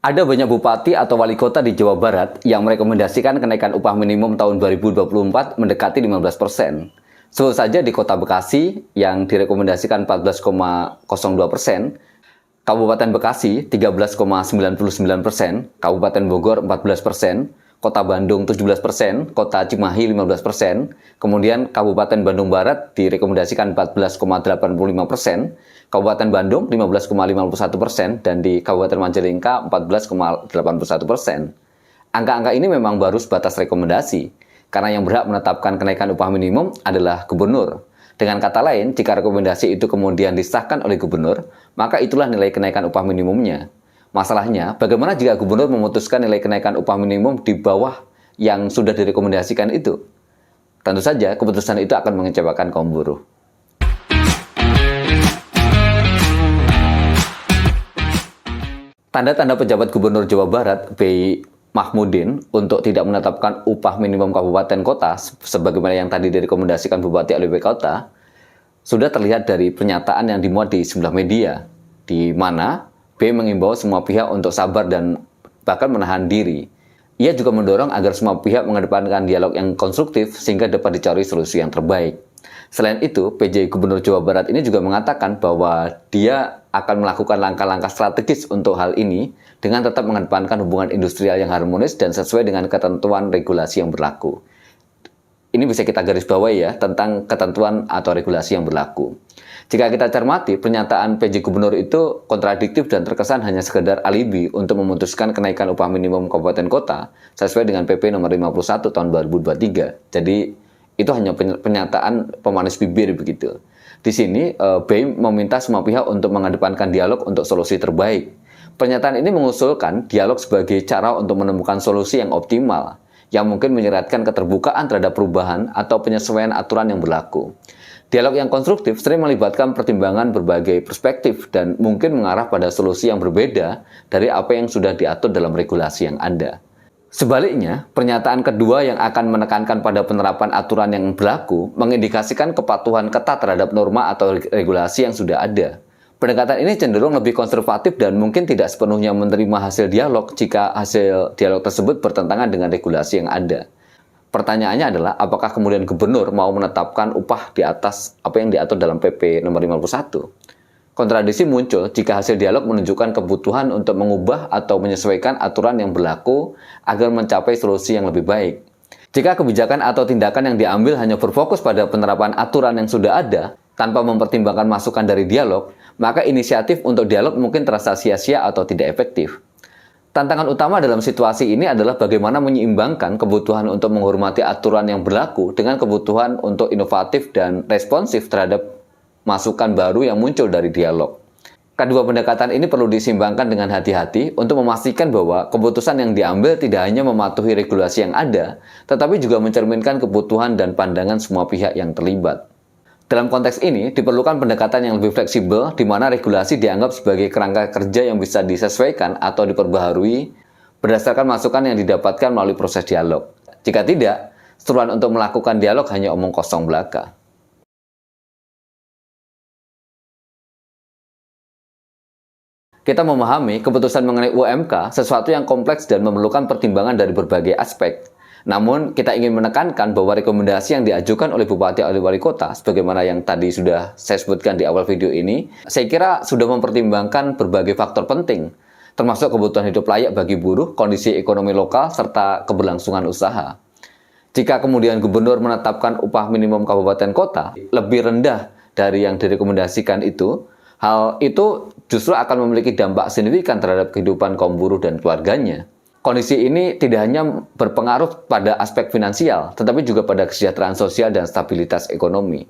Ada banyak bupati atau wali kota di Jawa Barat yang merekomendasikan kenaikan upah minimum tahun 2024 mendekati 15%. Sebut saja di Kota Bekasi yang direkomendasikan 14,02%, Kabupaten Bekasi 13,99%, Kabupaten Bogor 14%, Kota Bandung 17%, Kota Cimahi 15%, kemudian Kabupaten Bandung Barat direkomendasikan 14,85%, Kabupaten Bandung 15,51%, dan di Kabupaten Majalengka 14,81%. Angka-angka ini memang baru sebatas rekomendasi, karena yang berhak menetapkan kenaikan upah minimum adalah gubernur. Dengan kata lain, jika rekomendasi itu kemudian disahkan oleh gubernur, maka itulah nilai kenaikan upah minimumnya. Masalahnya, bagaimana jika gubernur memutuskan nilai kenaikan upah minimum di bawah yang sudah direkomendasikan itu? Tentu saja, keputusan itu akan mengecewakan kaum buruh. Tanda-tanda pejabat Gubernur Jawa Barat, B. Mahmudin, untuk tidak menetapkan upah minimum kabupaten kota sebagaimana yang tadi direkomendasikan Bupati oleh wali kota, sudah terlihat dari pernyataan yang dimuat di sejumlah media, di mana B mengimbau semua pihak untuk sabar dan bahkan menahan diri. Ia juga mendorong agar semua pihak mengedepankan dialog yang konstruktif sehingga dapat dicari solusi yang terbaik. Selain itu, PJ Gubernur Jawa Barat ini juga mengatakan bahwa dia akan melakukan langkah-langkah strategis untuk hal ini dengan tetap mengedepankan hubungan industrial yang harmonis dan sesuai dengan ketentuan regulasi yang berlaku. Ini bisa kita garis bawahi ya, tentang ketentuan atau regulasi yang berlaku. Jika kita cermati, pernyataan PJ Gubernur itu kontradiktif dan terkesan hanya sekedar alibi untuk memutuskan kenaikan upah minimum kabupaten kota sesuai dengan PP nomor 51 tahun 2023. Jadi, itu hanya pernyataan pemanis bibir begitu. Di sini, BEM meminta semua pihak untuk mengedepankan dialog untuk solusi terbaik. Pernyataan ini mengusulkan dialog sebagai cara untuk menemukan solusi yang optimal, yang mungkin menyeratkan keterbukaan terhadap perubahan atau penyesuaian aturan yang berlaku. Dialog yang konstruktif sering melibatkan pertimbangan berbagai perspektif dan mungkin mengarah pada solusi yang berbeda dari apa yang sudah diatur dalam regulasi yang ada. Sebaliknya, pernyataan kedua yang akan menekankan pada penerapan aturan yang berlaku mengindikasikan kepatuhan ketat terhadap norma atau regulasi yang sudah ada. Pendekatan ini cenderung lebih konservatif dan mungkin tidak sepenuhnya menerima hasil dialog jika hasil dialog tersebut bertentangan dengan regulasi yang ada. Pertanyaannya adalah, apakah kemudian gubernur mau menetapkan upah di atas apa yang diatur dalam PP nomor 51? Kontradiksi muncul jika hasil dialog menunjukkan kebutuhan untuk mengubah atau menyesuaikan aturan yang berlaku agar mencapai solusi yang lebih baik. Jika kebijakan atau tindakan yang diambil hanya berfokus pada penerapan aturan yang sudah ada, tanpa mempertimbangkan masukan dari dialog, maka inisiatif untuk dialog mungkin terasa sia-sia atau tidak efektif. Tantangan utama dalam situasi ini adalah bagaimana menyeimbangkan kebutuhan untuk menghormati aturan yang berlaku dengan kebutuhan untuk inovatif dan responsif terhadap masukan baru yang muncul dari dialog. Kedua pendekatan ini perlu diseimbangkan dengan hati-hati untuk memastikan bahwa keputusan yang diambil tidak hanya mematuhi regulasi yang ada, tetapi juga mencerminkan kebutuhan dan pandangan semua pihak yang terlibat. Dalam konteks ini, diperlukan pendekatan yang lebih fleksibel di mana regulasi dianggap sebagai kerangka kerja yang bisa disesuaikan atau diperbaharui berdasarkan masukan yang didapatkan melalui proses dialog. Jika tidak, seruan untuk melakukan dialog hanya omong kosong belaka. Kita memahami keputusan mengenai UMK sesuatu yang kompleks dan memerlukan pertimbangan dari berbagai aspek. Namun, kita ingin menekankan bahwa rekomendasi yang diajukan oleh Bupati atau Wali Kota, sebagaimana yang tadi sudah saya sebutkan di awal video ini, saya kira sudah mempertimbangkan berbagai faktor penting, termasuk kebutuhan hidup layak bagi buruh, kondisi ekonomi lokal, serta keberlangsungan usaha. Jika kemudian gubernur menetapkan upah minimum kabupaten kota lebih rendah dari yang direkomendasikan itu, hal itu justru akan memiliki dampak signifikan terhadap kehidupan kaum buruh dan keluarganya. Kondisi ini tidak hanya berpengaruh pada aspek finansial, tetapi juga pada kesejahteraan sosial dan stabilitas ekonomi.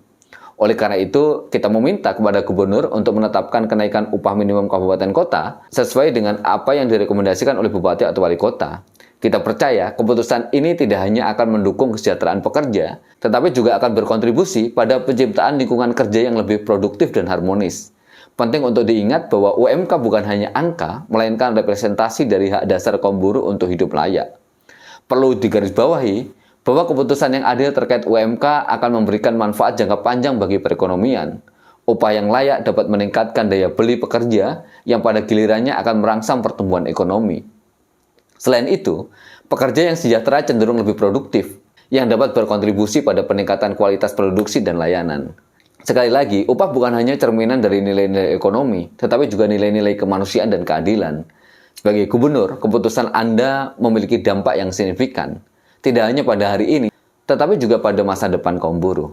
Oleh karena itu, kita meminta kepada gubernur untuk menetapkan kenaikan upah minimum kabupaten kota sesuai dengan apa yang direkomendasikan oleh bupati atau wali kota. Kita percaya keputusan ini tidak hanya akan mendukung kesejahteraan pekerja, tetapi juga akan berkontribusi pada penciptaan lingkungan kerja yang lebih produktif dan harmonis. Penting untuk diingat bahwa UMK bukan hanya angka, melainkan representasi dari hak dasar kaum buruh untuk hidup layak. Perlu digarisbawahi bahwa keputusan yang adil terkait UMK akan memberikan manfaat jangka panjang bagi perekonomian. Upah yang layak dapat meningkatkan daya beli pekerja yang pada gilirannya akan merangsang pertumbuhan ekonomi. Selain itu, pekerja yang sejahtera cenderung lebih produktif, yang dapat berkontribusi pada peningkatan kualitas produksi dan layanan. Sekali lagi, upah bukan hanya cerminan dari nilai-nilai ekonomi, tetapi juga nilai-nilai kemanusiaan dan keadilan. Sebagai gubernur, keputusan Anda memiliki dampak yang signifikan, tidak hanya pada hari ini, tetapi juga pada masa depan kaum buruh.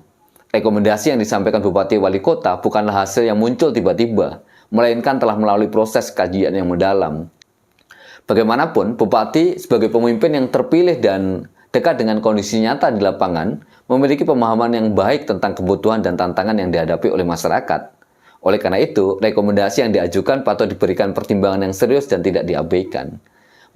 Rekomendasi yang disampaikan Bupati Wali Kota bukanlah hasil yang muncul tiba-tiba, melainkan telah melalui proses kajian yang mendalam. Bagaimanapun, Bupati sebagai pemimpin yang terpilih dan dekat dengan kondisi nyata di lapangan, memiliki pemahaman yang baik tentang kebutuhan dan tantangan yang dihadapi oleh masyarakat. Oleh karena itu, rekomendasi yang diajukan patut diberikan pertimbangan yang serius dan tidak diabaikan.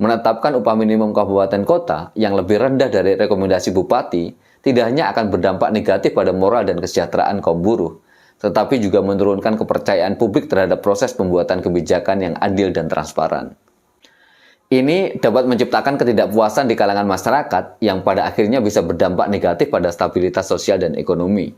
Menetapkan upah minimum kabupaten kota yang lebih rendah dari rekomendasi Bupati tidak hanya akan berdampak negatif pada moral dan kesejahteraan kaum buruh, tetapi juga menurunkan kepercayaan publik terhadap proses pembuatan kebijakan yang adil dan transparan. Ini dapat menciptakan ketidakpuasan di kalangan masyarakat yang pada akhirnya bisa berdampak negatif pada stabilitas sosial dan ekonomi.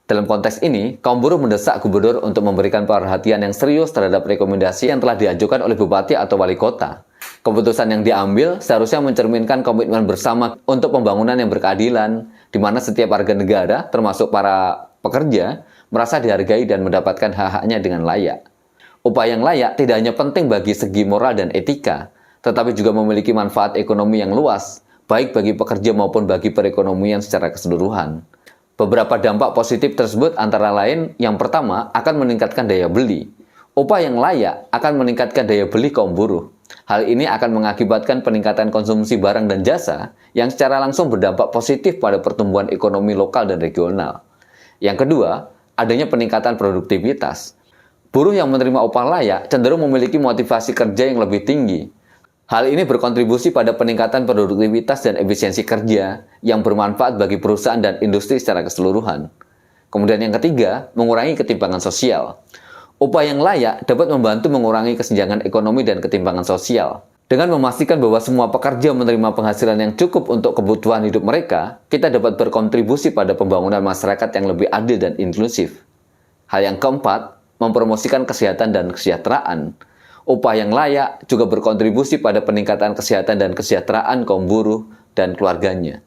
Dalam konteks ini, kaum buruh mendesak gubernur untuk memberikan perhatian yang serius terhadap rekomendasi yang telah diajukan oleh bupati atau wali kota. Keputusan yang diambil seharusnya mencerminkan komitmen bersama untuk pembangunan yang berkeadilan, di mana setiap warga negara, termasuk para pekerja, merasa dihargai dan mendapatkan hak-haknya dengan layak. Upah yang layak tidak hanya penting bagi segi moral dan etika, tetapi juga memiliki manfaat ekonomi yang luas, baik bagi pekerja maupun bagi perekonomian secara keseluruhan. Beberapa dampak positif tersebut antara lain, yang pertama akan meningkatkan daya beli. Upah yang layak akan meningkatkan daya beli kaum buruh. Hal ini akan mengakibatkan peningkatan konsumsi barang dan jasa yang secara langsung berdampak positif pada pertumbuhan ekonomi lokal dan regional. Yang kedua, adanya peningkatan produktivitas. Buruh yang menerima upah layak cenderung memiliki motivasi kerja yang lebih tinggi. Hal ini berkontribusi pada peningkatan produktivitas dan efisiensi kerja yang bermanfaat bagi perusahaan dan industri secara keseluruhan. Kemudian yang ketiga, mengurangi ketimpangan sosial. Upah yang layak dapat membantu mengurangi kesenjangan ekonomi dan ketimpangan sosial. Dengan memastikan bahwa semua pekerja menerima penghasilan yang cukup untuk kebutuhan hidup mereka, kita dapat berkontribusi pada pembangunan masyarakat yang lebih adil dan inklusif. Hal yang keempat, mempromosikan kesehatan dan kesejahteraan. Upah yang layak juga berkontribusi pada peningkatan kesehatan dan kesejahteraan kaum buruh dan keluarganya.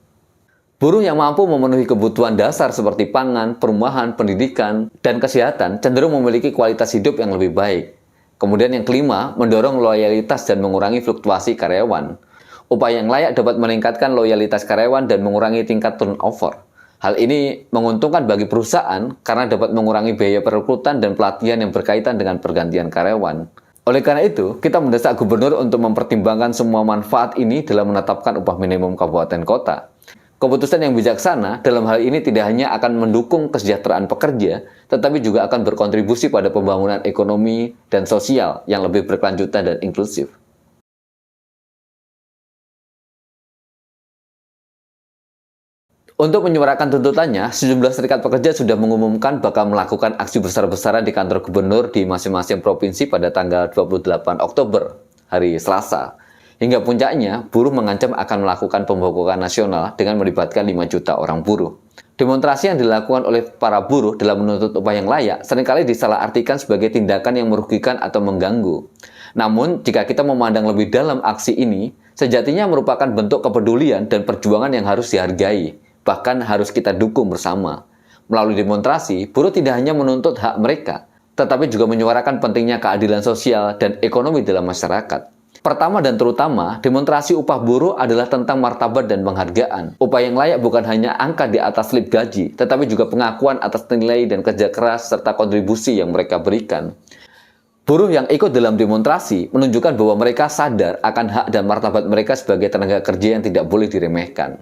Buruh yang mampu memenuhi kebutuhan dasar seperti pangan, perumahan, pendidikan, dan kesehatan cenderung memiliki kualitas hidup yang lebih baik. Kemudian yang kelima, mendorong loyalitas dan mengurangi fluktuasi karyawan. Upah yang layak dapat meningkatkan loyalitas karyawan dan mengurangi tingkat turnover. Hal ini menguntungkan bagi perusahaan karena dapat mengurangi biaya perekrutan dan pelatihan yang berkaitan dengan pergantian karyawan. Oleh karena itu, kita mendesak gubernur untuk mempertimbangkan semua manfaat ini dalam menetapkan upah minimum kabupaten kota. Keputusan yang bijaksana dalam hal ini tidak hanya akan mendukung kesejahteraan pekerja, tetapi juga akan berkontribusi pada pembangunan ekonomi dan sosial yang lebih berkelanjutan dan inklusif. Untuk menyuarakan tuntutannya, sejumlah serikat pekerja sudah mengumumkan bakal melakukan aksi besar-besaran di kantor gubernur di masing-masing provinsi pada tanggal 28 Oktober, hari Selasa. Hingga puncaknya, buruh mengancam akan melakukan pemboikotan nasional dengan melibatkan 5 juta orang buruh. Demonstrasi yang dilakukan oleh para buruh dalam menuntut upah yang layak seringkali disalahartikan sebagai tindakan yang merugikan atau mengganggu. Namun, jika kita memandang lebih dalam aksi ini, sejatinya merupakan bentuk kepedulian dan perjuangan yang harus dihargai, bahkan harus kita dukung bersama. Melalui demonstrasi, buruh tidak hanya menuntut hak mereka, tetapi juga menyuarakan pentingnya keadilan sosial dan ekonomi dalam masyarakat. Pertama dan terutama, demonstrasi upah buruh adalah tentang martabat dan penghargaan. Upah yang layak bukan hanya angka di atas slip gaji, tetapi juga pengakuan atas nilai dan kerja keras serta kontribusi yang mereka berikan. Buruh yang ikut dalam demonstrasi menunjukkan bahwa mereka sadar akan hak dan martabat mereka sebagai tenaga kerja yang tidak boleh diremehkan.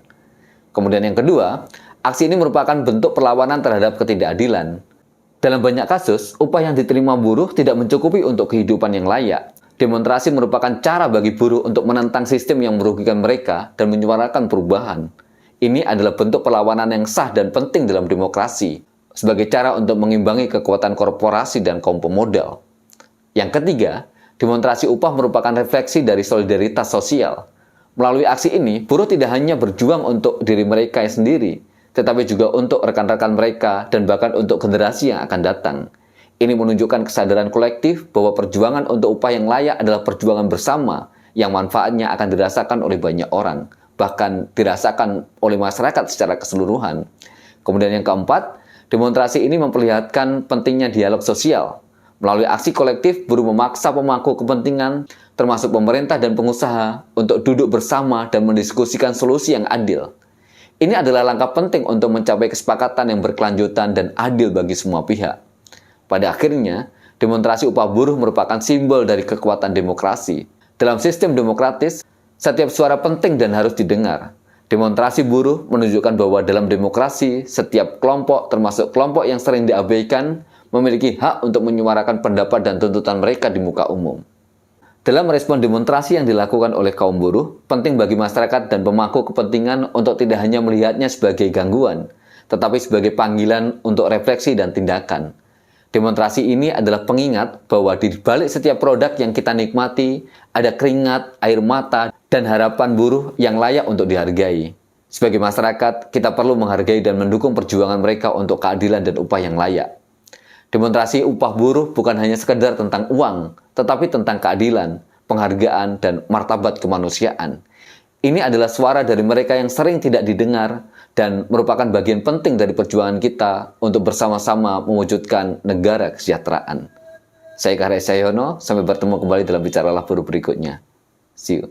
Kemudian yang kedua, aksi ini merupakan bentuk perlawanan terhadap ketidakadilan. Dalam banyak kasus, upah yang diterima buruh tidak mencukupi untuk kehidupan yang layak. Demonstrasi merupakan cara bagi buruh untuk menentang sistem yang merugikan mereka dan menyuarakan perubahan. Ini adalah bentuk perlawanan yang sah dan penting dalam demokrasi, sebagai cara untuk mengimbangi kekuatan korporasi dan kaum pemodal. Yang ketiga, demonstrasi upah merupakan refleksi dari solidaritas sosial. Melalui aksi ini, buruh tidak hanya berjuang untuk diri mereka sendiri, tetapi juga untuk rekan-rekan mereka dan bahkan untuk generasi yang akan datang. Ini menunjukkan kesadaran kolektif bahwa perjuangan untuk upah yang layak adalah perjuangan bersama yang manfaatnya akan dirasakan oleh banyak orang, bahkan dirasakan oleh masyarakat secara keseluruhan. Kemudian yang keempat, demonstrasi ini memperlihatkan pentingnya dialog sosial. Melalui aksi kolektif, buruh memaksa pemangku kepentingan, termasuk pemerintah dan pengusaha, untuk duduk bersama dan mendiskusikan solusi yang adil. Ini adalah langkah penting untuk mencapai kesepakatan yang berkelanjutan dan adil bagi semua pihak. Pada akhirnya, demonstrasi upah buruh merupakan simbol dari kekuatan demokrasi. Dalam sistem demokratis, setiap suara penting dan harus didengar. Demonstrasi buruh menunjukkan bahwa dalam demokrasi, setiap kelompok, termasuk kelompok yang sering diabaikan, memiliki hak untuk menyuarakan pendapat dan tuntutan mereka di muka umum. Dalam respon demonstrasi yang dilakukan oleh kaum buruh, penting bagi masyarakat dan pemangku kepentingan untuk tidak hanya melihatnya sebagai gangguan, tetapi sebagai panggilan untuk refleksi dan tindakan. Demonstrasi ini adalah pengingat bahwa di balik setiap produk yang kita nikmati, ada keringat, air mata, dan harapan buruh yang layak untuk dihargai. Sebagai masyarakat, kita perlu menghargai dan mendukung perjuangan mereka untuk keadilan dan upah yang layak. Demonstrasi upah buruh bukan hanya sekedar tentang uang, tetapi tentang keadilan, penghargaan, dan martabat kemanusiaan. Ini adalah suara dari mereka yang sering tidak didengar dan merupakan bagian penting dari perjuangan kita untuk bersama-sama mewujudkan negara kesejahteraan. Saya Karya Cahyono, sampai bertemu kembali dalam Bicaralah Buruh berikutnya. See you.